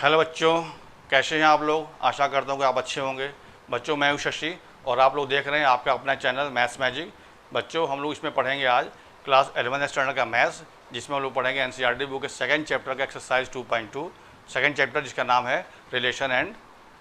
Hello बच्चों, कैसे हैं आप लोग। आशा करता हूँ कि आप अच्छे होंगे। बच्चों, मैं हूँ शशि और आप लोग देख रहे हैं आपका अपना चैनल मैथ्स मैजिक। बच्चों, हम लोग इसमें पढ़ेंगे आज क्लास 11th स्टैंडर्ड का मैथ्स, जिसमें हम लोग पढ़ेंगे एनसीईआरटी बुक के सेकंड चैप्टर का एक्सरसाइज 2.2, सेकंड चैप्टर जिसका नाम है रिलेशन एंड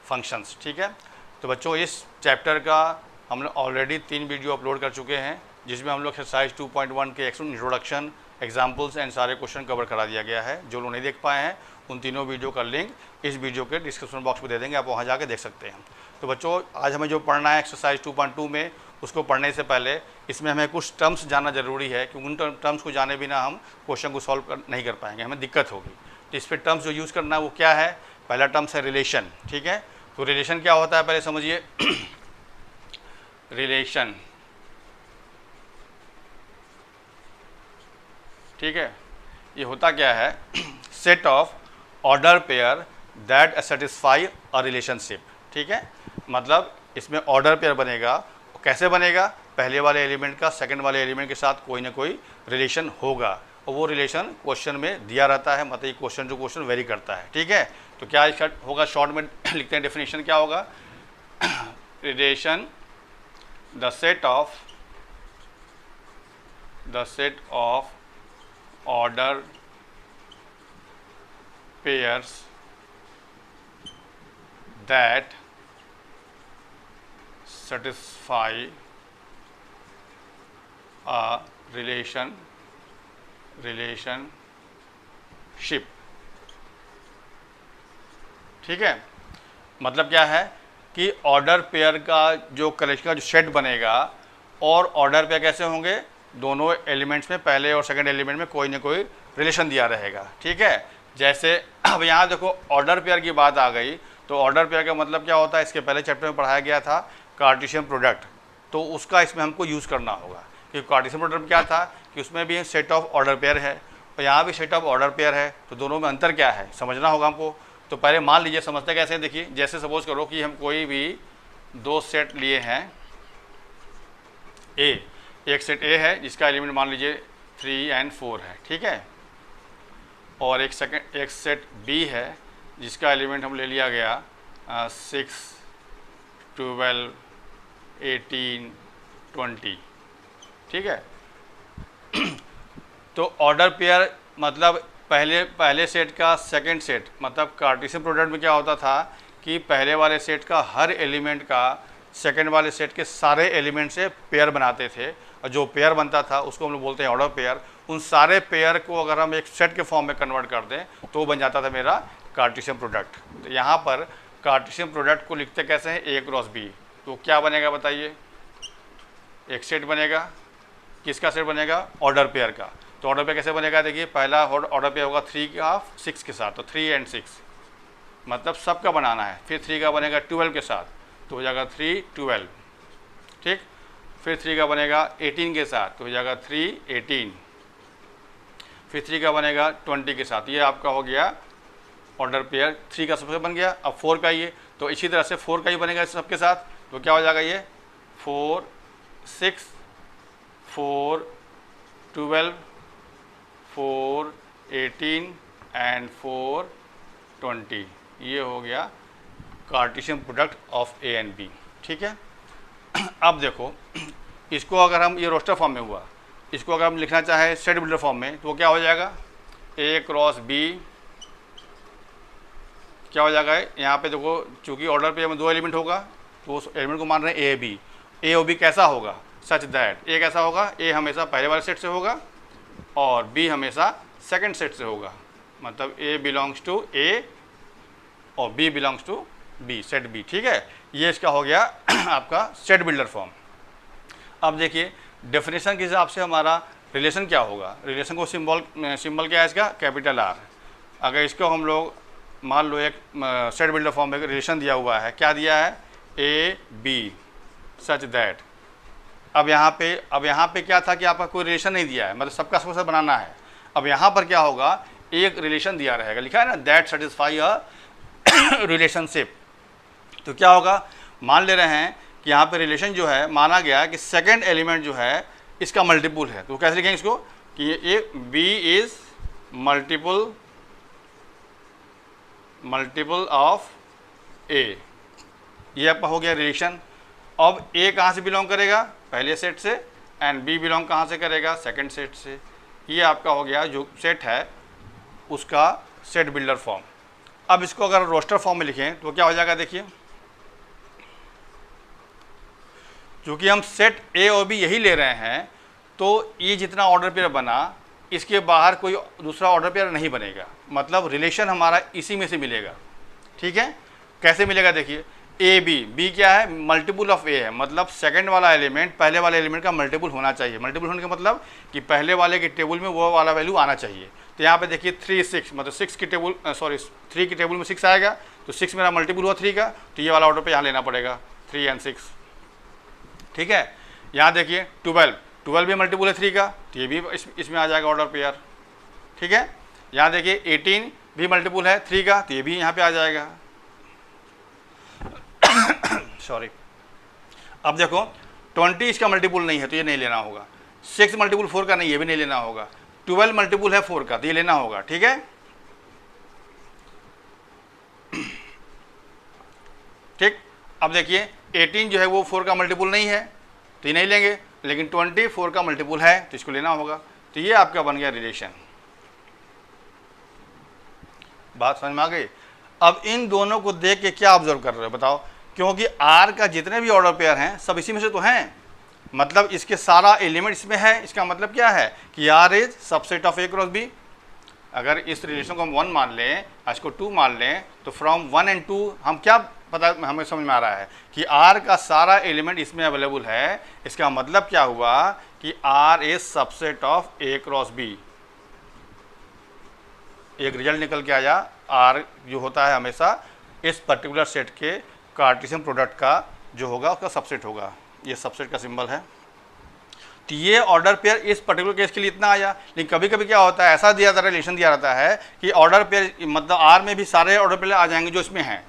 फंक्शंस। ठीक है, तो बच्चों इस चैप्टर का हम लोग ऑलरेडी 3 वीडियो अपलोड कर चुके हैं, जिसमें हम लोग एक्सरसाइज 2.1 के इंट्रोडक्शन, एग्जाम्पल्स एंड सारे क्वेश्चन कवर करा दिया गया है। जो लोग नहीं देख पाए हैं उन तीनों वीडियो का लिंक इस वीडियो के डिस्क्रिप्शन बॉक्स में दे देंगे, आप वहाँ जाके देख सकते हैं। तो बच्चों, आज हमें जो पढ़ना है एक्सरसाइज 2.2 में, उसको पढ़ने से पहले इसमें हमें कुछ टर्म्स जानना जरूरी है, क्योंकि उन टर्म्स को जाने बिना हम क्वेश्चन को सॉल्व नहीं कर पाएंगे, हमें दिक्कत होगी। तो इस पर टर्म्स जो यूज़ करना है वो क्या है। पहला टर्म्स है रिलेशन। ठीक है, तो रिलेशन क्या होता है पहले समझिए। रिलेशन, ठीक है, ये होता क्या है, set of order pair that satisfy a relationship. ठीक है, मतलब इसमें ऑर्डर पेयर बनेगा। कैसे बनेगा, पहले वाले एलिमेंट का सेकंड वाले एलिमेंट के साथ कोई ना कोई रिलेशन होगा, और वो रिलेशन क्वेश्चन में दिया रहता है, मतलब क्वेश्चन टू क्वेश्चन वेरी करता है। ठीक है, तो क्या इसका होगा, शॉर्ट में लिखते हैं डेफिनेशन क्या होगा। Relation the set of order pairs that satisfy a relationship। ठीक है, मतलब क्या है कि ऑर्डर पेयर का जो कलेक्शन का जो सेट बनेगा, और ऑर्डर पेयर कैसे होंगे, दोनों एलिमेंट्स में, पहले और सेकंड एलिमेंट में कोई ना कोई रिलेशन दिया रहेगा। ठीक है, जैसे अब यहाँ देखो ऑर्डर पेयर की बात आ गई, तो ऑर्डर पेयर का मतलब क्या होता है, इसके पहले चैप्टर में पढ़ाया गया था कार्टेशियन प्रोडक्ट, तो उसका इसमें हमको यूज़ करना होगा। क्योंकि कार्टेशियन प्रोडक्ट क्या था कि उसमें भी सेट ऑफ ऑर्डर पेयर है और यहाँ भी सेट ऑफ ऑर्डर पेयर है, तो दोनों में अंतर क्या है समझना होगा हमको। तो पहले मान लीजिए, समझते कैसे, देखिए जैसे सपोज करो कि हम कोई भी दो सेट लिए हैं ए, एक सेट ए है जिसका एलिमेंट मान लीजिए 3 और 4 है। ठीक है, और एक सेट बी है जिसका एलिमेंट हम ले लिया गया 6, 12, 18, 20। ठीक है, तो ऑर्डर पेयर मतलब पहले सेट का सेकंड सेट, मतलब कार्टेशियन प्रोडक्ट में क्या होता था कि पहले वाले सेट का हर एलिमेंट का सेकंड वाले सेट के सारे एलिमेंट से पेयर बनाते थे, और जो पेयर बनता था उसको हम लोग बोलते हैं ऑर्डर पेयर। उन सारे पेयर को अगर हम एक सेट के फॉर्म में कन्वर्ट कर दें तो बन जाता था मेरा कार्टेशियन प्रोडक्ट। तो यहाँ पर कार्टेशियन प्रोडक्ट को लिखते कैसे हैं, ए क्रॉस बी। तो क्या बनेगा बताइए, एक सेट बनेगा, किसका सेट बनेगा, ऑर्डर पेयर का। तो ऑर्डर पेयर कैसे बनेगा, देखिए पहला ऑर्डर पेयर होगा 3 का 6 के साथ, तो 3 और 6 मतलब सबका बनाना है। फिर 3 का बनेगा 12 के साथ, तो हो जाएगा 3, 12। ठीक, फिर 3 का बनेगा 18 के साथ, तो हो जाएगा 3, 18। फिर 3 का बनेगा 20 के साथ, ये आपका हो गया ऑर्डर पेयर 3 का सबसे बन गया। अब 4 का ये, तो इसी तरह से 4 का ही बनेगा सबके साथ, तो क्या हो जाएगा ये 4, 6, 4, 12, 4, 18 एंड 4, 20। ये हो गया Cartesian product of A and B. ठीक है, अब देखो इसको अगर हम, ये रोस्टर फॉर्म में हुआ, इसको अगर हम लिखना चाहें सेट बिल्डर फॉर्म में, तो क्या हो जाएगा, ए क्रॉस बी क्या हो जाएगा, यहाँ पे देखो चूँकि ऑर्डर पे में 2 एलिमेंट होगा, तो उस एलिमेंट को मान रहे हैं ए बी। ए और बी कैसा होगा, सच दैट ए कैसा होगा, ए हमेशा पहले वाले सेट से होगा और बी हमेशा सेकंड सेट से होगा, मतलब ए बिलोंग्स टू ए और B belongs to B, set B. ठीक है, ये इसका हो गया आपका सेट बिल्डर फॉर्म। अब देखिए डेफिनेशन के हिसाब से हमारा रिलेशन क्या होगा, रिलेशन को सिंबल क्या है इसका, कैपिटल आर। अगर इसको हम लोग मान लो एक सेट बिल्डर फॉर्म में रिलेशन दिया हुआ है, क्या दिया है, ए बी सच दैट। अब यहाँ पे क्या था कि आपका कोई रिलेशन नहीं दिया है, मतलब सबका सबसे बनाना है। अब यहाँ पर क्या होगा, एक रिलेशन दिया रहेगा, लिखा है ना दैट सेटिस्फाई अ रिलेशनशिप। तो क्या होगा, मान ले रहे हैं कि यहाँ पे रिलेशन जो है माना गया है कि सेकंड एलिमेंट जो है इसका मल्टीपुल है, तो कैसे लिखेंगे इसको कि ये B is multiple multiple of A, ये आपका हो गया रिलेशन। अब ए कहाँ से बिलोंग करेगा, पहले सेट से, एंड बी बिलोंग कहाँ से करेगा, सेकंड सेट से। ये आपका हो गया जो सेट है उसका सेट बिल्डर फॉर्म। अब इसको अगर रोस्टर फॉर्म में लिखें तो क्या हो जाएगा, देखिए क्योंकि हम सेट ए और बी यही ले रहे हैं तो ये जितना ऑर्डर पेयर बना इसके बाहर कोई दूसरा ऑर्डर पेयर नहीं बनेगा, मतलब रिलेशन हमारा इसी में से मिलेगा। ठीक है, कैसे मिलेगा, देखिए ए बी क्या है, मल्टीपल ऑफ ए है, मतलब सेकंड वाला एलिमेंट पहले वाले एलिमेंट का मल्टीपल होना चाहिए। मल्टीपल होने का मतलब कि पहले वाले के टेबल में वो वाला वैल्यू आना चाहिए। तो यहाँ पे देखिए 3 6, मतलब 6 की टेबल 3 की टेबल में 6 आएगा, तो 6 मेरा मल्टीपल हुआ 3 का, तो ये वाला ऑर्डर पे यहाँ लेना पड़ेगा 3 and 6। ठीक है, यहाँ देखिए 12 भी मल्टीपल है 3 का, तो ये भी इसमें आ जाएगा ऑर्डर पेयर। ठीक है, यहाँ देखिए 18 भी मल्टीपल है 3 का, तो ये भी यहाँ पे आ जाएगा। सॉरी, अब देखो 20 इसका मल्टीपल नहीं है तो ये नहीं लेना होगा, 6 मल्टीपल 4 का नहीं, ये भी नहीं लेना होगा, 12 मल्टीपल है 4 का तो ये लेना होगा। ठीक है, ठीक, अब देखिए 18 जो है वो 4 का मल्टीपल नहीं है तो ये नहीं लेंगे, लेकिन 20 4 का मल्टीपल है तो इसको लेना होगा। तो ये आपका बन गया रिलेशन। बात समझ में आ गई। अब इन दोनों को देख के क्या ऑब्जर्व कर रहे हो बताओ, क्योंकि आर का जितने भी ऑर्डर पेयर हैं सब इसी में से तो हैं, मतलब इसके सारा एलिमेंट इसमें है। इसका मतलब क्या है कि R is subset of A cross B. अगर इस रिलेशन को हम 1 मान लें, इसको 2 मान लें, तो फ्रॉम 1 and 2 हम क्या पता हमें समझ में आ रहा है कि आर का सारा एलिमेंट इसमें अवेलेबल है। इसका मतलब क्या हुआ कि R is subset of A cross B. एक रिजल्ट निकल के आया, आर जो होता है हमेशा इस पर्टिकुलर सेट के कार्टेशियन प्रोडक्ट का जो होगा उसका सबसेट होगा। ये सबसेट का सिंबल है। तो ये ऑर्डर पेयर इस पर्टिकुलर केस के लिए इतना आया, लेकिन कभी कभी क्या होता है, ऐसा दिया जाता है, रिलेशन दिया रहता है कि ऑर्डर पेयर मतलब आर में भी सारे ऑर्डर पेयर आ जाएंगे जो इसमें हैं,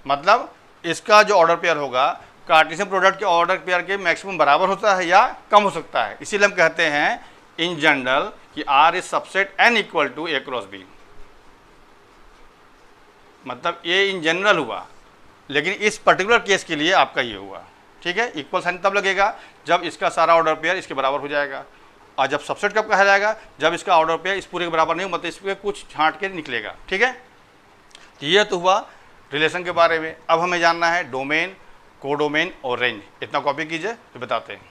मतलब इसका जो ऑर्डर पेयर होगा कार्टेशियन प्रोडक्ट के ऑर्डर पेयर के मैक्सिमम बराबर होता है या कम हो सकता है। इसीलिए हम कहते हैं इन जनरल कि R is subset and equal to A cross B. मतलब ये इन जनरल हुआ, लेकिन इस पर्टिकुलर केस के लिए आपका ये हुआ। ठीक है, इक्वल साइन तब लगेगा जब इसका सारा ऑर्डर पेयर इसके बराबर हो जाएगा, और जब सबसेट कब कहा जाएगा, जब इसका ऑर्डर पेयर इस पूरे के बराबर नहीं, मतलब इसके कुछ छांट के निकलेगा। ठीक है, तो ये तो हुआ रिलेशन के बारे में। अब हमें जानना है डोमेन, कोडोमेन और रेंज। इतना कॉपी कीजिए तो बताते हैं।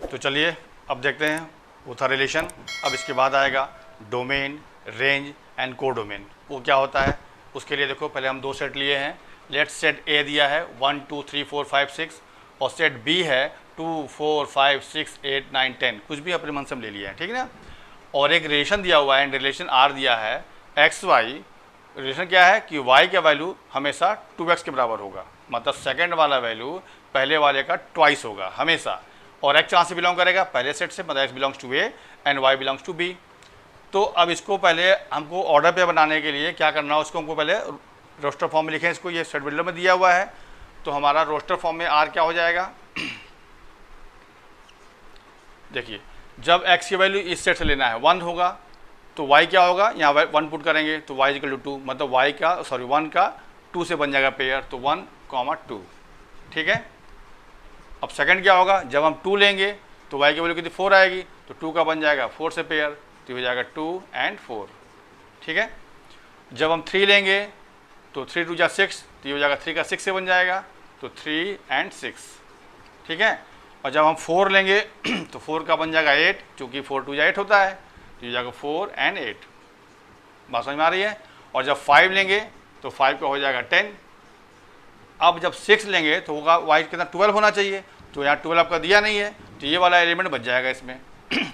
तो चलिए अब देखते हैं, वो था रिलेशन। अब इसके बाद आएगा डोमेन, रेंज एंड कोडोमेन। वो क्या होता है उसके लिए देखो, पहले हम 2 सेट लिए हैं। लेट्स सेट ए दिया है 1 2 3 4 5 6 और सेट बी है 2 4 5 6 8 9 10, कुछ भी अपने मन से हम ले लिया है। ठीक है ना, और एक रिलेशन दिया हुआ है, एंड रिलेशन आर दिया है एक्स वाई। रिलेशन क्या है कि y का वैल्यू हमेशा 2x के बराबर होगा, मतलब सेकंड वाला वैल्यू पहले वाले का ट्वाइस होगा हमेशा। और x कहाँ से बिलोंग करेगा, पहले सेट से, मतलब x belongs to a and y belongs to b। तो अब इसको पहले हमको ऑर्डर पे बनाने के लिए क्या करना है, उसको हमको पहले रोस्टर फॉर्म में लिखें। इसको ये सेट बिल्डर में दिया हुआ है, तो हमारा रोस्टर फॉर्म में आर क्या हो जाएगा देखिए, जब x की वैल्यू इस सेट से लेना है 1 होगा तो y क्या होगा, यहाँ 1 पुट करेंगे तो y इक्वल टू 2, मतलब y का 1 का 2 से बन जाएगा पेयर, तो 1, 2। ठीक है, अब सेकंड क्या होगा, जब हम 2 लेंगे तो y की वैल्यू कितनी 4 आएगी, तो 2 का बन जाएगा 4 से पेयर, तो हो जाएगा 2 and 4। ठीक है, जब हम 3 लेंगे तो 3 2 जा 6, तो ये हो जाएगा 3 का 6 से बन जाएगा, तो 3 and 6। ठीक है, और जब हम 4 लेंगे तो 4 का बन जाएगा 8, चूँकि 4 2 जा 8 होता है, तो ये जाएगा 4 and 8। बात समझ में आ रही है। और जब 5 लेंगे तो 5 का हो जाएगा 10। अब जब 6 लेंगे तो होगा y कितना 12 होना चाहिए, तो यहाँ 12 आपका दिया नहीं है, तो ये वाला एलिमेंट बच जाएगा इसमें।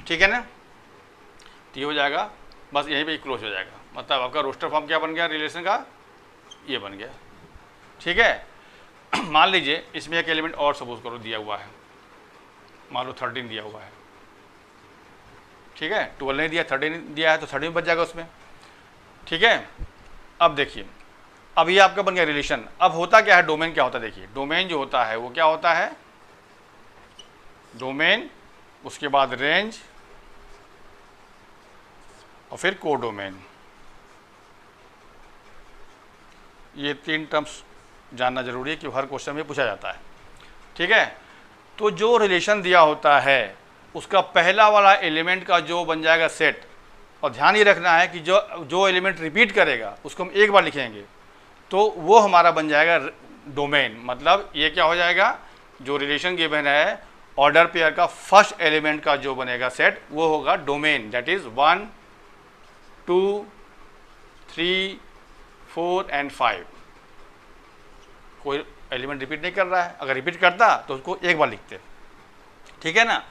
ठीक है ना, तो ये हो जाएगा, बस यहीं पे क्लोज हो जाएगा, मतलब आपका रोस्टर फॉर्म क्या बन गया रिलेशन का, ये बन गया। ठीक है, मान लीजिए इसमें एक एलिमेंट और सपोज करो दिया हुआ है, मान लो 13 दिया हुआ है। ठीक है, 12 नहीं दिया, 13 दिया है, तो 13 बच जाएगा उसमें। ठीक है, अब देखिए, अब ये आपका बन गया रिलेशन। अब होता क्या है, डोमेन क्या होता है, देखिए डोमेन जो होता है वो क्या होता है, डोमेन, उसके बाद रेंज, और फिर कोडोमेन। ये 3 टर्म्स जानना जरूरी है कि हर क्वेश्चन में पूछा जाता है। ठीक है, तो जो रिलेशन दिया होता है उसका पहला वाला एलिमेंट का जो बन जाएगा सेट, और ध्यान ये रखना है कि जो एलिमेंट रिपीट करेगा उसको हम एक बार लिखेंगे, तो वो हमारा बन जाएगा डोमेन। मतलब ये क्या हो जाएगा, जो रिलेशन गिवन है ऑर्डर पेयर का फर्स्ट एलिमेंट का जो बनेगा सेट वो होगा डोमेन, दैट इज 1 2 3 4 एंड 5। कोई एलिमेंट रिपीट नहीं कर रहा है, अगर रिपीट करता तो उसको एक बार लिखते। ठीक है ना।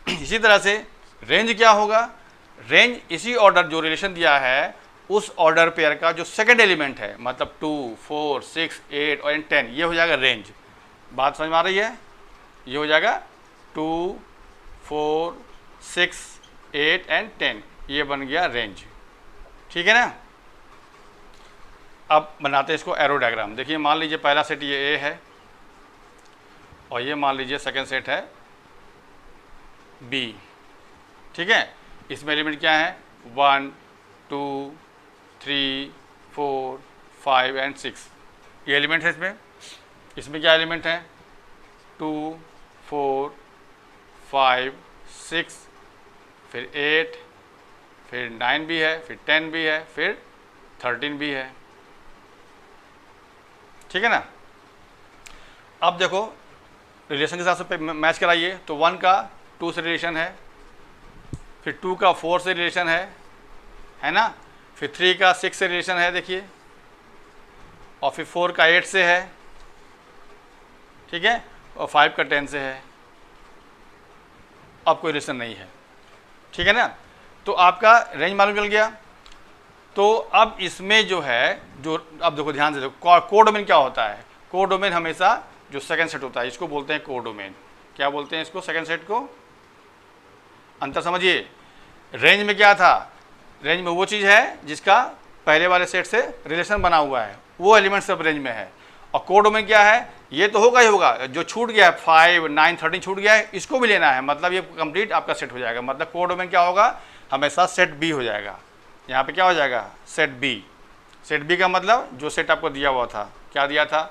इसी तरह से रेंज क्या होगा, रेंज इसी ऑर्डर जो रिलेशन दिया है उस ऑर्डर पेयर का जो सेकंड एलिमेंट है, मतलब 2 4 6 8 और 10, ये हो जाएगा रेंज। बात समझ में आ रही है, ये हो जाएगा 2 4 6 8 एंड 10, ये बन गया रेंज। ठीक है ना। अब बनाते हैं इसको एरो डायग्राम। देखिए मान लीजिए पहला सेट ये ए है और ये मान लीजिए सेकंड सेट है बी। ठीक है, इसमें एलिमेंट क्या है 1 2 3 4 5 एंड 6, ये एलिमेंट है इसमें। इसमें क्या एलिमेंट है 2 4 5 6, फिर 8, फिर 9 भी है, फिर 10 भी है, फिर 13 भी है। ठीक है ना। अब देखो रिलेशन के साथ मैच कराइए, तो 1 का 2 से रिलेशन है, फिर 2 का 4 से रिलेशन है ना, फिर 3 का 6 से रिलेशन है देखिए, और फिर 4 का 8 से है। ठीक है, और 5 का 10 से है। अब कोई रिलेशन नहीं है। ठीक है ना। तो आपका रेंज मालूम चल गया। तो अब इसमें जो है, जो अब देखो ध्यान से देखो, कोडोमेन क्या होता है। कोडोमेन हमेशा जो सेकंड सेट होता है इसको बोलते हैं कोडोमेन। क्या बोलते हैं इसको, सेकंड सेट को। अंतर समझिए, रेंज में क्या था, रेंज में वो चीज़ है जिसका पहले वाले सेट से रिलेशन बना हुआ है, वो एलिमेंट सब रेंज में है। और कोडोमेन क्या है, ये तो होगा ही होगा, जो छूट गया है 5 9 13 छूट गया है, इसको भी लेना है, मतलब ये कंप्लीट आपका सेट हो जाएगा। मतलब कोडोमेन क्या होगा, हमेशा सेट बी हो जाएगा। यहाँ पे क्या हो जाएगा, सेट बी। सेट बी का मतलब जो सेट आपको दिया हुआ था, क्या दिया था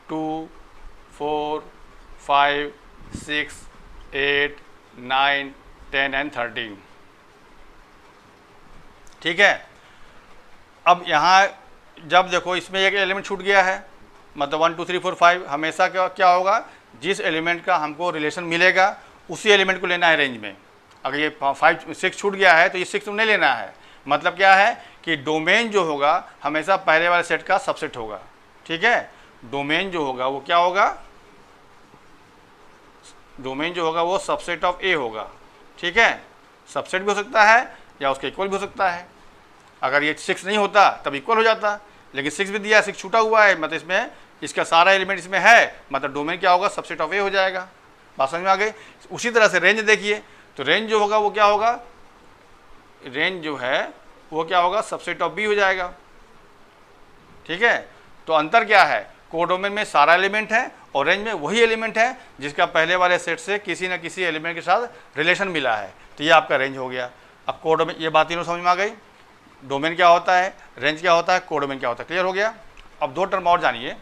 2 4 5 6 8 9 10 एंड 13। ठीक है। अब यहाँ जब देखो इसमें एक एलिमेंट छूट गया है, मतलब 1 2 3 4 5, हमेशा क्या होगा, जिस एलिमेंट का हमको रिलेशन मिलेगा उसी एलिमेंट को लेना है रेंज में। अगर ये 5 6 छूट गया है तो ये 6 नहीं लेना है। मतलब क्या है कि डोमेन जो होगा हमेशा पहले वाले सेट का सबसेट होगा। ठीक है, डोमेन जो होगा वो क्या होगा, डोमेन जो होगा वो सबसेट ऑफ ए होगा। ठीक है, सबसेट भी हो सकता है या उसके इक्वल भी हो सकता है। अगर ये 6 नहीं होता तब इक्वल हो जाता, लेकिन 6 भी दिया, 6 छूटा हुआ है, मतलब इसमें इसका सारा एलिमेंट इसमें है, मतलब डोमेन क्या होगा, सबसेट ऑफ ए हो जाएगा। बात समझ में आ गई। उसी तरह से रेंज देखिए, तो रेंज जो होगा वो क्या होगा, रेंज जो है वो क्या होगा, सबसेट ऑफ बी हो जाएगा। ठीक है, तो अंतर क्या है, कोडोमेन में सारा एलिमेंट है और रेंज में वही एलिमेंट है जिसका पहले वाले सेट से किसी न किसी एलिमेंट के साथ रिलेशन मिला है, तो ये आपका रेंज हो गया। अब कोडोमेन, ये बात तीनों समझ में आ गई। डोमेन क्या होता है, रेंज क्या होता है, कोडोमेन क्या होता है, क्लियर हो गया। अब 2 टर्म और जानिए।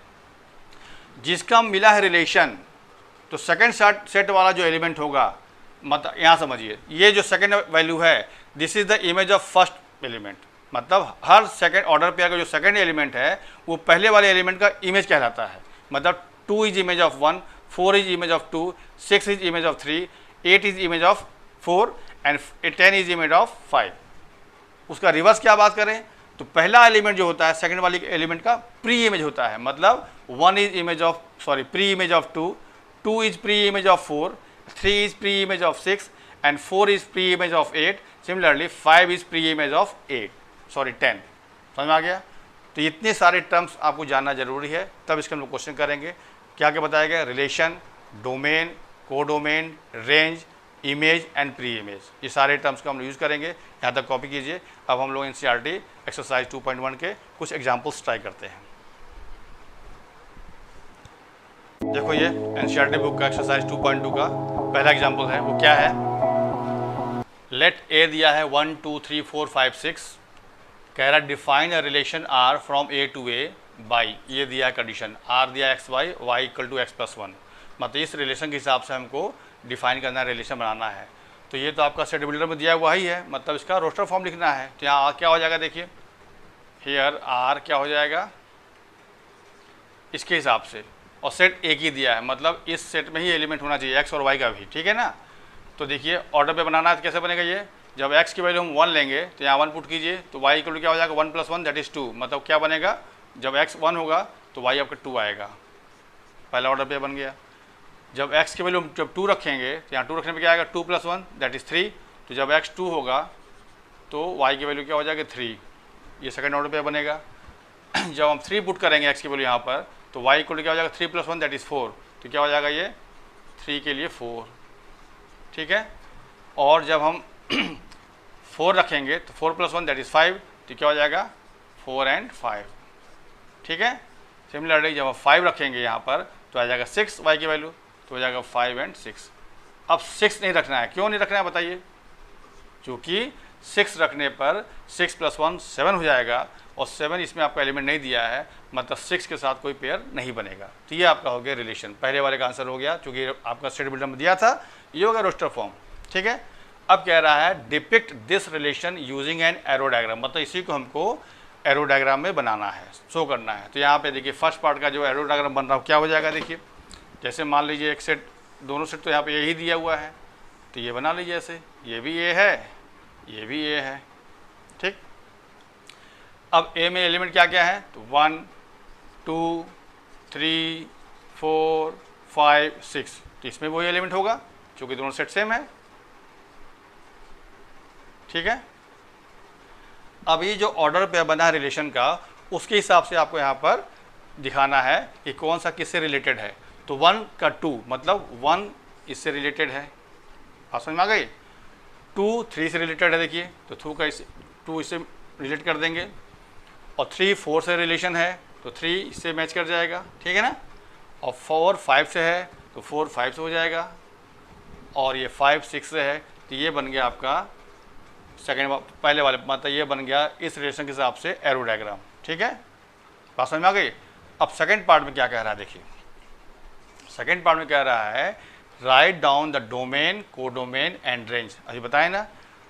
जिसका मिला है रिलेशन, तो सेकंड सेट वाला जो एलिमेंट होगा, मतलब यहाँ समझिए, ये जो सेकंड वैल्यू है this is the image of first element. मतलब हर सेकंड ऑर्डर पेयर का जो सेकंड एलिमेंट है वो पहले वाले एलिमेंट का इमेज कहलाता है। मतलब 2 is image of 1, 4 is image of 2, 6 is image of 3, 8 is image of 4 and 10 is image of 5। उसका रिवर्स क्या बात करें, तो पहला एलिमेंट जो होता है सेकंड वाली एलिमेंट का प्री इमेज होता है। मतलब 1 is image of pre image of 2, 2 is pre image of 4, 3 is pre image of 6 and 4 is pre image of 8। Similarly 5 is pre image of 10। समझ में आ गया। तो इतने सारे टर्म्स आपको जानना जरूरी है, तब इसके हम लोग क्वेश्चन करेंगे। क्या क्या बताया गया, relation, domain, codomain, range, image and pre image, ये सारे टर्म्स को हम यूज़ करेंगे। यहाँ तक कॉपी कीजिए। अब हम लोग एनसीईआरटी एक्सरसाइज 2.1 के कुछ एग्जाम्पल्स ट्राई करते हैं। देखो ये एनसीईआरटी बुक का एक्सरसाइज 2.2 का पहला एग्जाम्पल है, वो क्या है, लेट ए दिया है 1 2 3 4 5 6, कह रहा है define a relation R from A to A by, ये दिया है कंडीशन, आर दिया X Y equal to X plus 1, मतलब इस रिलेशन के हिसाब से हमको डिफाइन करना है, रिलेशन बनाना है। तो ये तो आपका सेट बिल्डर में दिया हुआ ही है, मतलब इसका रोस्टर फॉर्म लिखना है। तो यहाँ क्या हो जाएगा, देखिए हियर आर क्या हो जाएगा इसके हिसाब से, और सेट एक ही दिया है, मतलब इस सेट में ही एलिमेंट होना चाहिए एक्स और वाई का भी, ठीक है ना। तो देखिए ऑर्डर पे बनाना है तो कैसे बनेगा ये, जब x की वैल्यू हम 1 लेंगे तो यहाँ 1 पुट कीजिए, तो y इक्वल क्या हो जाएगा 1 + 1 दैट इज़ 2, मतलब क्या बनेगा, जब x 1 होगा तो y आपका 2 आएगा, पहला ऑर्डर पे बन गया। जब x की वैल्यू हम जब 2 रखेंगे तो यहाँ 2 रखने पे क्या आएगा 2 + 1 दैट इज़ 3, तो जब x 2 होगा तो y की वैल्यू क्या हो जाएगा 3, ये सेकंड ऑर्डर पे बनेगा। जब हम 3 पुट करेंगे x की वैल्यू यहाँ पर तो y इक्वल क्या हो जाएगा 3 + 1 दैट इज़ 4, तो क्या हो जाएगा ये 3 के लिए 4, ठीक है। और जब हम 4 रखेंगे तो 4 + 1 दैट इज़ 5, तो क्या हो जाएगा 4 और 5, ठीक है। सिमिलरली जब हम 5 रखेंगे यहाँ पर तो आ जाएगा 6 y की वैल्यू, तो हो जाएगा 5 और 6। अब 6 नहीं रखना है, क्यों नहीं रखना है बताइए, क्योंकि 6 रखने पर 6 + 1 7 हो जाएगा, और 7 इसमें आपका एलिमेंट नहीं दिया है, मतलब 6 के साथ कोई पेयर नहीं बनेगा। तो ये आपका हो गया रिलेशन, पहले वाले का आंसर हो गया, क्योंकि आपका स्टेट बिल्डर में दिया था, ये हो गया रोस्टर फॉर्म, ठीक है। अब कह रहा है depict this relation using an arrow diagram, मतलब इसी को हमको एरो डायग्राम में बनाना है, शो करना है। तो यहाँ पे देखिए फर्स्ट पार्ट का जो एरो डायग्राम बन रहा है क्या हो जाएगा, देखिए जैसे मान लीजिए एक सेट, दोनों सेट तो यहाँ पे यही दिया हुआ है, तो ये बना लीजिए ऐसे, ये भी ए है, ये भी ए है, ठीक। अब ए में एलिमेंट क्या क्या है, तो 1 2 3 4 5 6, तो इसमें वही एलिमेंट होगा क्योंकि दोनों सेट सेम है, ठीक है। अब ये जो ऑर्डर पे बना है रिलेशन का, उसके हिसाब से आपको यहाँ पर दिखाना है कि कौन सा किससे रिलेटेड है। तो 1 का 2 मतलब 1 इससे रिलेटेड है, आप समझ में आ गई। 2 3 से रिलेटेड है, देखिए तो 2 इससे रिलेट कर देंगे, और 3 4 से रिलेशन है तो 3 इससे मैच कर जाएगा, ठीक है ना। और 4 5 से है तो 4 5 से हो जाएगा, और ये 5 6 से है, तो ये बन गया आपका सेकेंड पहले वाले, मतलब ये बन गया इस रिलेशन के हिसाब से एरो डायग्राम, ठीक है, बात समझ में आ गई। अब सेकेंड पार्ट में क्या कह रहा है, देखिए सेकेंड पार्ट में कह रहा है write down the domain, codomain and range. अभी बताए ना,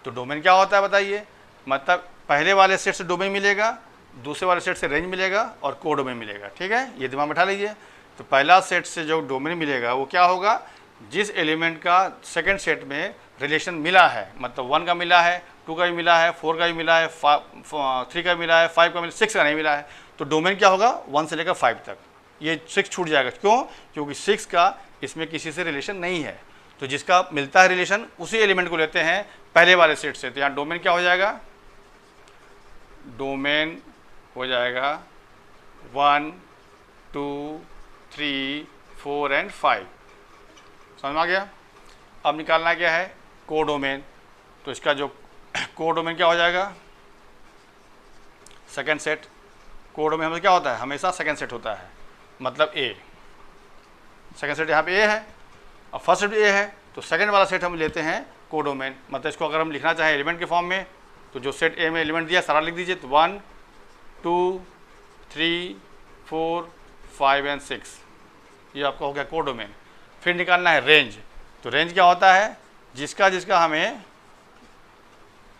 तो डोमेन क्या होता है बताइए, मतलब पहले वाले सेट से डोमेन मिलेगा, दूसरे वाले सेट से रेंज मिलेगा, और कोडोमेन मिलेगा, ठीक है, ये दिमाग में बैठा लीजिए। तो पहला सेट से जो डोमेन मिलेगा वो क्या होगा, जिस एलिमेंट का सेकेंड सेट में रिलेशन मिला है, मतलब 1 का मिला है, 2 का भी मिला है, 4 का भी मिला है, 3 का मिला है, 5 का मिला, 6 का नहीं मिला है, तो डोमेन क्या होगा 1 से लेकर 5 तक, ये 6 छूट जाएगा, क्यों, क्योंकि 6 का इसमें किसी से रिलेशन नहीं है। तो जिसका मिलता है रिलेशन उसी एलिमेंट को लेते हैं पहले वाले सेट से, तो यहाँ डोमेन क्या हो जाएगा, डोमेन हो जाएगा 1 2 3 4 और 5, समझ में आ गया। अब निकालना क्या है कोडोमेन, तो इसका जो कोडोमेन क्या हो जाएगा, सेकेंड सेट। कोडोमेन में क्या होता है, हमेशा सेकेंड सेट होता है, मतलब ए, सेकेंड सेट यहाँ पे ए है और फर्स्ट सेट ए है, तो सेकेंड वाला सेट हम लेते हैं कोडोमेन। मतलब इसको अगर हम लिखना चाहें एलिमेंट के फॉर्म में, तो जो सेट ए में एलिमेंट दिया सारा लिख दीजिए, तो 1 2 3 4 5 और 6, ये आपका हो गया कोडोमेन। फिर निकालना है रेंज, तो रेंज क्या होता है, जिसका जिसका हमें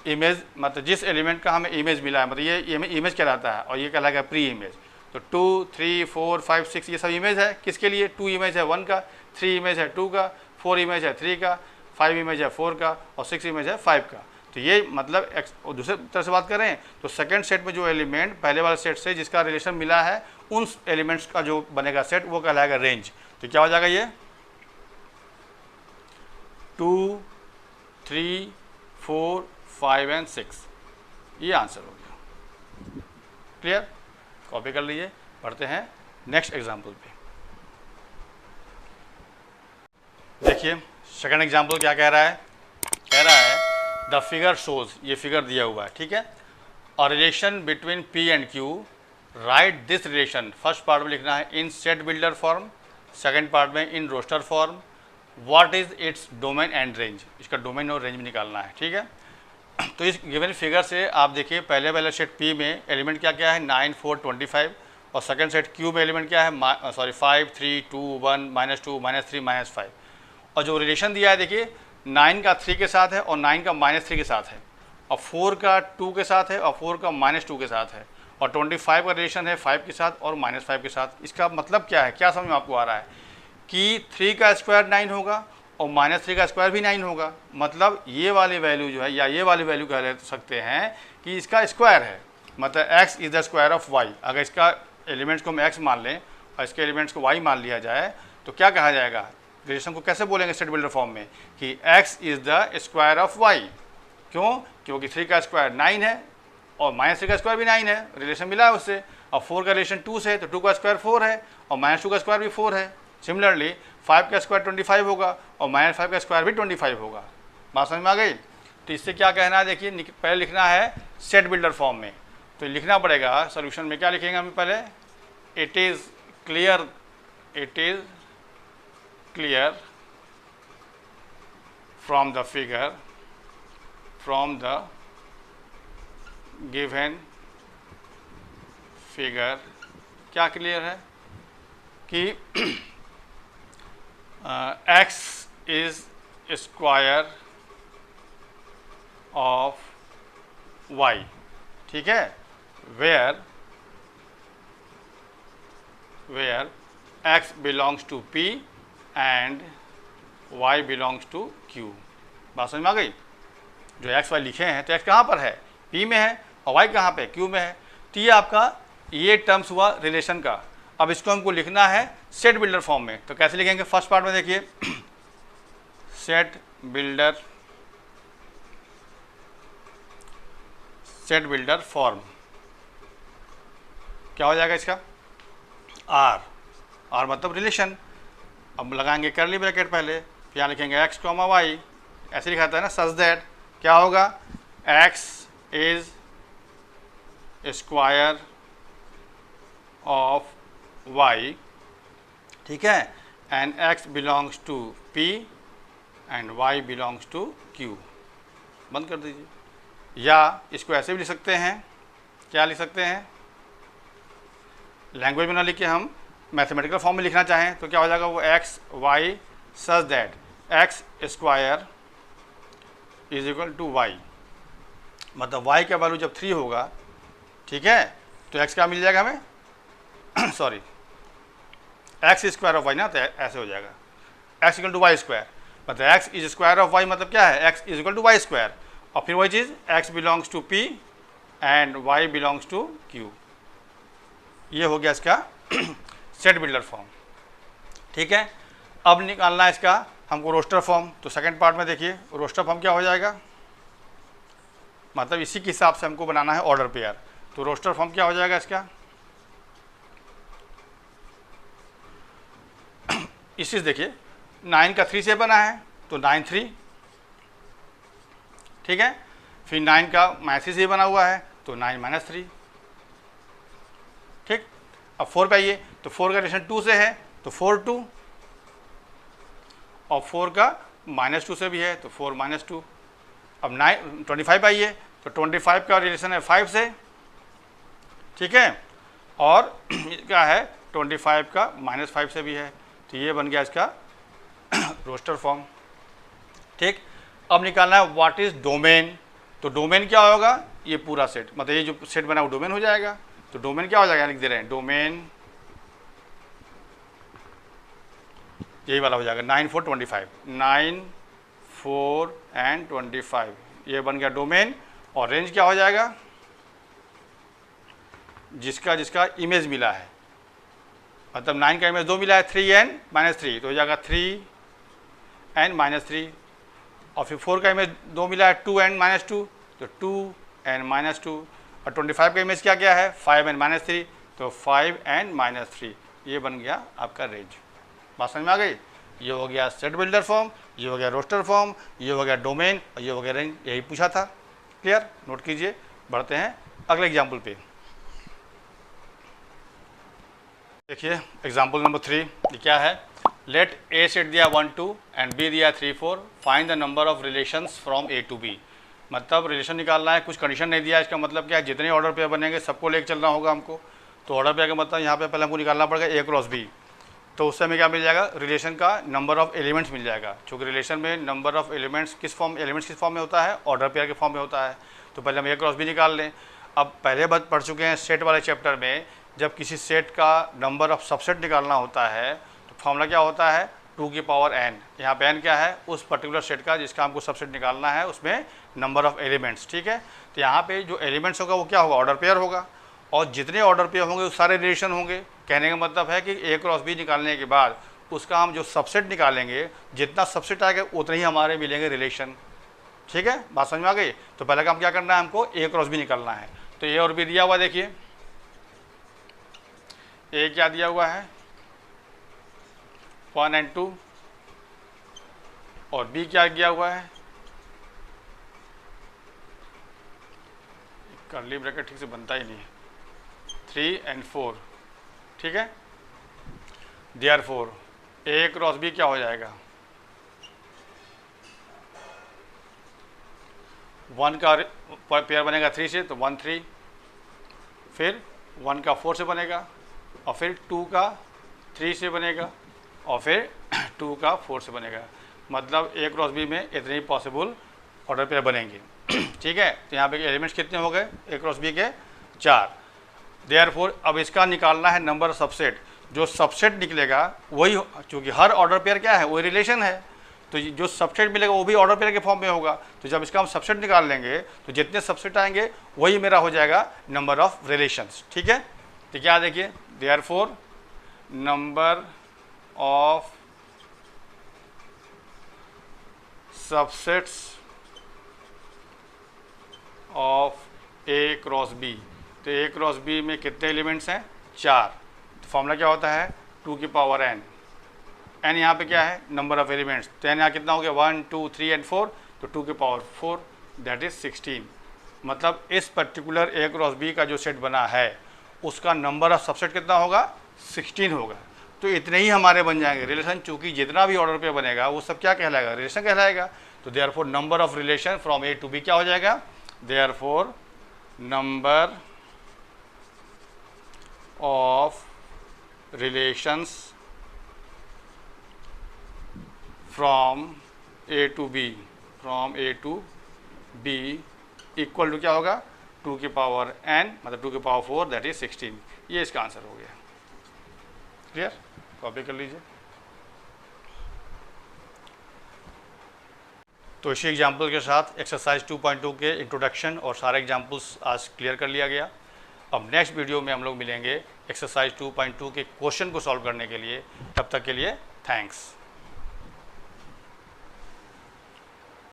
इमेज, मतलब जिस एलिमेंट का हमें इमेज मिला है, मतलब ये इमेज कहलाता है, और ये कहलाएगा प्री इमेज। तो 2 3 4 5 6 ये सब इमेज है, किसके लिए, 2 इमेज है 1 का, 3 इमेज है 2 का, 4 इमेज है 3 का, 5 इमेज है 4 का, और 6 इमेज है 5 का। तो ये मतलब और दूसरे तरह से बात करें तो सेकंड सेट में जो एलिमेंट पहले वाले सेट से जिसका रिलेशन मिला है, उन एलिमेंट्स का जो बनेगा सेट वो कहलाएगा रेंज। तो क्या हो जाएगा ये 2 3 4 5 और 6, ये आंसर हो गया। क्लियर, कॉपी कर लीजिए, पढ़ते हैं नेक्स्ट एग्जाम्पल पे। देखिए सेकंड एग्जाम्पल क्या कह रहा है, कह रहा है द फिगर शोज, ये फिगर दिया हुआ है, ठीक है, और relation between P and Q, right this relation. First part में लिखना है in set builder form, second part में in roster form, what is its domain and range, इसका डोमेन और रेंज भी निकालना है, ठीक है। तो इस गिवन फिगर से आप देखिए पहले वाले सेट P में एलिमेंट क्या क्या है 9 4 25 और सेकंड सेट Q में एलिमेंट क्या है 5 3 2 1 -2 -3 -5 और जो रिलेशन दिया है देखिए 9 का 3 के साथ है और 9 का -3 के साथ है और 4 का 2 के साथ है और 4 का -2 के साथ है और 25 का रिलेशन है 5 के साथ और -5 के साथ। इसका मतलब क्या है, क्या समझ में आपको आ रहा है कि 3 का स्क्वायर 9 होगा और -3 का स्क्वायर भी 9 होगा, मतलब ये वाली वैल्यू जो है या ये वाली वैल्यू कह सकते हैं कि इसका स्क्वायर है, मतलब x is the square of y। अगर इसका एलिमेंट्स को हम x मान लें और इसके एलिमेंट्स को y मान लिया जाए तो क्या कहा जाएगा, रिलेशन को कैसे बोलेंगे सेट बिल्डर फॉर्म में कि x is the square of y। क्यों, क्योंकि 3 का स्क्वायर 9 है और -3 का स्क्वायर भी 9 है, रिलेशन मिला है उससे, और 4 का रिलेशन 2 से तो 2 का स्क्वायर 4 है और -2 का स्क्वायर भी 4 है। सिमिलरली 5 का स्क्वायर 25 होगा और -5 का स्क्वायर भी 25 होगा। बात समझ में आ गई। तो इससे क्या कहना है, देखिए पहले लिखना है सेट बिल्डर फॉर्म में, तो लिखना पड़ेगा सोल्यूशन में, क्या लिखेंगे हम पहले, it is clear from the figure, from the given figure, क्या क्लियर है कि x is square of y, ठीक है, where x belongs to p and y belongs to q। बात समझ में आ गई। जो x y लिखे हैं तो x कहाँ पर है, p में है और y कहाँ पे, q में है। तो ये आपका ये टर्म्स हुआ रिलेशन का। अब इसको हमको लिखना है सेट बिल्डर फॉर्म में, तो कैसे लिखेंगे, फर्स्ट पार्ट में देखिए सेट फॉर्म क्या हो जाएगा इसका, आर मतलब रिलेशन। अब लगाएंगे करली ब्रैकेट पहले, फिर यहाँ लिखेंगे x, y, ऐसे लिखा था ना, सच दैट क्या होगा, x is square of y, ठीक है, and x belongs to p and y belongs to q। बंद कर दीजिए। या इसको ऐसे भी लिख सकते हैं, क्या लिख सकते हैं, लैंग्वेज में ना लिख के हम मैथमेटिकल फॉर्म में लिखना चाहें तो क्या हो जाएगा, वो x y such that x square is equal to y, मतलब y का वैल्यू जब 3 होगा, ठीक है, तो x क्या मिल जाएगा हमें sorry x square of y ना, तो ऐसे हो जाएगा x equal to Y square, मतलब x is square of y मतलब क्या है, x is equal to Y square, और फिर वही चीज़ x belongs to p and y belongs to q। ये हो गया इसका सेट बिल्डर फॉर्म, ठीक है। अब निकालना है इसका हमको रोस्टर फॉर्म। तो सेकंड पार्ट में देखिए रोस्टर फॉर्म क्या हो जाएगा, मतलब इसी के हिसाब से हमको बनाना है ऑर्डर पेयर। तो रोस्टर फॉर्म क्या हो जाएगा इसका, इस चीज़ देखिए 9 का 3 से बना है तो 9 3, ठीक है, फिर 9 का -3 से बना हुआ है तो 9 -3, ठीक। अब 4 पे आइए तो 4 का रिलेशन 2 से है तो 4 2, और 4 का -2 से भी है तो 4 -2। अब 25 पे आइए तो 25 का रिलेशन है 5 से, ठीक है, और क्या है 25 का -5 से भी है, तो ये बन गया इसका रोस्टर फॉर्म, ठीक। अब निकालना है व्हाट इज डोमेन। तो डोमेन क्या होगा, ये पूरा सेट, मतलब ये जो सेट बना वो डोमेन हो जाएगा। तो डोमेन क्या हो जाएगा, लिख दे रहे हैं डोमेन, यही वाला हो जाएगा 9 4 25, 9 4 एंड 25, ये बन गया डोमेन। और रेंज क्या हो जाएगा, जिसका जिसका इमेज मिला है, मतलब 9 का इमेज 2 मिला है 3 एंड -3, तो हो जाएगा 3 एंड -3, और फिर 4 का इमेज 2 मिला है 2 एंड -2, तो 2 एंड -2, और 25 का इमेज क्या क्या है 5 एंड -3, तो 5 एंड -3, ये बन गया आपका रेंज। बात समझ में आ गई। ये हो गया सेट बिल्डर फॉर्म, ये हो गया रोस्टर फॉर्म, ये हो गया डोमेन और ये हो गया रेंज, यही पूछा था। क्लियर, नोट कीजिए। बढ़ते हैं अगले एग्जाम्पल पे। देखिए एग्जाम्पल नंबर 3, ये क्या है, लेट ए सेट दिया 1 2 एंड बी दिया 3 4, find the number of relations from A to B. मतलब रिलेशन निकालना है, कुछ कंडीशन नहीं दिया। इसका मतलब क्या है, जितने ऑर्डर पेयर बनेंगे सबको लेके चलना होगा हमको। तो ऑर्डर पेयर का मतलब यहाँ पे पहले हमको निकालना पड़ेगा ए क्रॉस बी। तो उससे हमें क्या मिल जाएगा, रिलेशन का नंबर ऑफ एलिमेंट्स मिल जाएगा। क्योंकि रिलेशन में नंबर ऑफ एलिमेंट्स किस फॉर्म में होता है, ऑर्डर पेयर के फॉर्म में होता है। तो पहले हम ए क्रॉस बी निकाल लें। अब पहले बात पढ़ चुके हैं सेट वाले चैप्टर में, जब किसी सेट का नंबर ऑफ सबसेट निकालना होता है तो फॉर्मूला क्या होता है, 2 की पावर n। यहाँ पे n क्या है, उस पर्टिकुलर सेट का जिसका हमको सबसेट निकालना है, उसमें नंबर ऑफ एलिमेंट्स। ठीक है, तो यहाँ पे जो एलिमेंट्स होगा वो क्या होगा, ऑर्डर पेयर होगा। और जितने ऑर्डर पेयर होंगे वो सारे रिलेशन होंगे। कहने का मतलब है कि ए क्रॉस बी निकालने के बाद उसका हम जो सबसेट निकालेंगे, जितना सबसेट आएगा उतने ही हमारे मिलेंगे रिलेशन। ठीक है, बात समझ में आ गई। तो पहले काम क्या करना है, हमको ए क्रॉस बी निकालना है। तो ए और बी दिया हुआ, देखिए ए क्या दिया हुआ है 1 और 2, और बी क्या दिया हुआ है, कर्ली ब्रैकेट ठीक से बनता ही नहीं है, 3 और 4। ठीक है, देयरफॉर ए क्रॉस बी क्या हो जाएगा, 1 का पेयर बनेगा 3 से, तो 1 3, फिर 1 का 4 से बनेगा, और फिर 2 का 3 से बनेगा, और फिर 2 का 4 से बनेगा। मतलब ए क्रॉस बी में इतने ही पॉसिबल ऑर्डर पेयर बनेंगे। ठीक है, तो यहाँ पे एलिमेंट्स कितने हो गए ए क्रॉस बी के, 4। देयरफॉर अब इसका निकालना है नंबर सबसेट। जो सबसेट निकलेगा वही, चूँकि हर ऑर्डर पेयर क्या है, वही रिलेशन है, तो जो सबसेट मिलेगा वो भी ऑर्डर पेयर के फॉर्म में होगा। तो जब इसका हम सबसेट निकाल लेंगे तो जितने सबसेट आएंगे वही मेरा हो जाएगा नंबर ऑफ रिलेशंस। ठीक है, तो क्या देखिए, therefore number of subsets of A cross B. तो ए क्रॉस बी में कितने एलिमेंट्स हैं, 4। तो फॉर्मूला क्या होता है, 2 की पावर n। n यहाँ पे क्या है, नंबर ऑफ एलिमेंट्स। तो n यहाँ कितना हो गया, 1 2 3 और 4, तो 2 की पावर 4, दैट इज 16। मतलब इस पर्टिकुलर ए क्रॉस बी का जो सेट बना है उसका नंबर ऑफ सबसेट कितना होगा, 16 होगा। तो इतने ही हमारे बन जाएंगे रिलेशन। चूँकि जितना भी ऑर्डर पे बनेगा वो सब क्या कहलाएगा, रिलेशन कहलाएगा। तो therefore number of relation from A to B क्या हो जाएगा, therefore number of relations from A to B equal to क्या होगा, 2 की पावर n, मतलब 2 की पावर 4, दैट इज 16। ये इसका आंसर हो गया। क्लियर, कॉपी कर लीजिए। तो इसी एग्जाम्पल के साथ एक्सरसाइज 2.2 के इंट्रोडक्शन और सारे एग्जाम्पल्स आज क्लियर कर लिया गया। अब नेक्स्ट वीडियो में हम लोग मिलेंगे एक्सरसाइज 2.2 के क्वेश्चन को सॉल्व करने के लिए। तब तक के लिए थैंक्स।